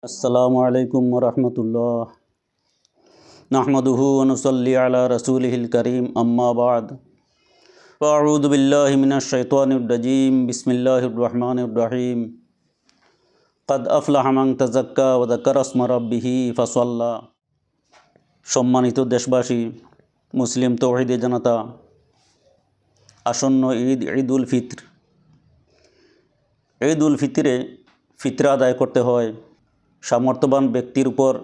अस्सलामु अलैकुम वरहमतुल्लाह नहमदुहु व नुसल्ली अला रसूलिहिल करीम अम्मा बाद फ़अऊज़ु बिल्लाहि मिनश शैतानिर रजीम बिस्मिल्लाहिर रहमानिर रहीम क़द अफ़लह मन तज़क्का व ज़करा इस्म रब्बिही फ़सल्ला। सम्मानित देशबासी, मुस्लिम तौहीदी जनता, आसन्न ईद उल फित्र। ईद उल फितरे फितरा आदाय करते হয়। सामर्थ्यवान व्यक्तिर ऊपर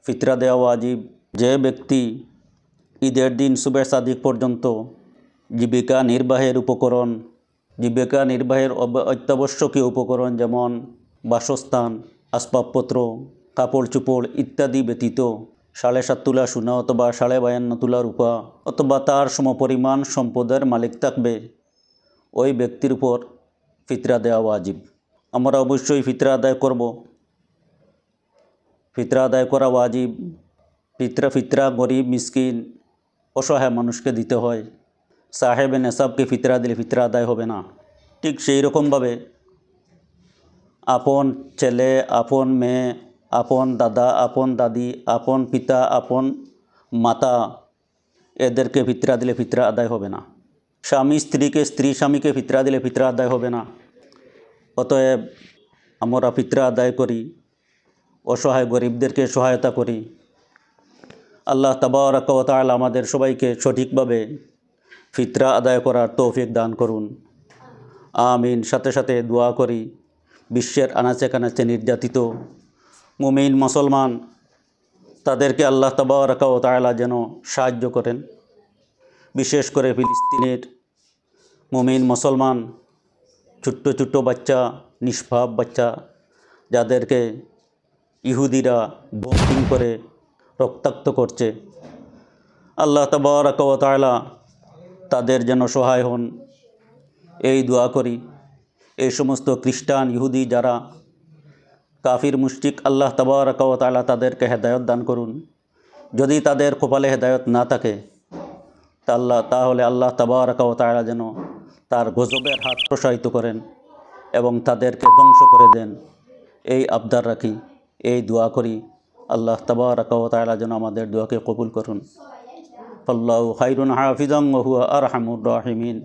फितरा देওয়া वाजिब। যে ব্যক্তি ঈদের দিন সুবহ সাদিক পর্যন্ত জীবিকা নির্বাহের অত্যাবশ্যকীয় উপকরণ যেমন বাসস্থান, আসবাবপত্র, কাপড় চোপড় ইত্যাদি ব্যতীত 7.5 তোলা সোনা অথবা 52.5 তোলা রূপা অথবা তার সমপরিমাণ সম্পদের মালিক থাকবে, ওই ব্যক্তির উপর ফিতরা দেওয়া ওয়াজিব। আমরা অবশ্যই ফিতরা আদায় করব। ফিতরা আদায় করা ওয়াজিব। ফিতরা গরিব, মিসকিন, অসহায় মানুষকে দিতে হয়। সাহেবে নেসাবকে ফিতরা দিলে ফিতরা আদায় হবে না। ঠিক সেই রকমভাবে আপন ছেলে, আপন মেয়ে, আপন দাদা, আপন দাদি, আপন পিতা, আপন মাতা, এদেরকে ফিতরা দিলে ফিতরা আদায় হবে না। স্বামী স্ত্রীকে, স্ত্রী স্বামীকে ফিতরা দিলে ফিতরা আদায় হবে না। অতএব আমরা ফিতরা আদায় করি, অসহায় গরিবদেরকে সহায়তা করি। আল্লাহ তাবারাক ওয়া তাআলা আমাদের সবাইকে সঠিকভাবে ফিতরা আদায় করার তৌফিক দান করুন, আমিন। সাথে সাথে দোয়া করি বিশ্বের আনাচে কানাচে নির্যাতিত মুমিন মুসলমান, তাদেরকে আল্লাহ তাবারাক ওয়া তাআলা যেন সাহায্য করেন। বিশেষ করে ফিলিস্তিনের মুমিন মুসলমান, ছোট্ট ছোট্ট বাচ্চা, নিষ্পাপ বাচ্চা, যাদেরকে ইহুদিরা বোম্বিং করে রক্তাক্ত করছে, আল্লাহ তাবারাক ওয়া তাআলা তাদের যেন সহায় হন, এই দোয়া করি। এই সমস্ত খ্রিস্টান, ইহুদি যারা কাফির মুশরিক, আল্লাহ তাবারাক ওয়া তাআলা তাদেরকে হেদায়েত দান করুন। যদি তাদের কপালে হেদায়েত না থাকে তাহলে আল্লাহ তাবারাক ওয়া তাআলা যেন তার গজবের হাত প্রসারিত করেন এবং তাদেরকে ধ্বংস করে দেন, এই আবদার রাখি, এই দোয়া করি। আল্লাহ তাবারাক ওয়া তাআলা যেন আমাদের দোয়াকে কবুল করুন। আল্লাহু খায়রুন হাফিজান ওয়া হুয়া আরহামুর রাহিমিন।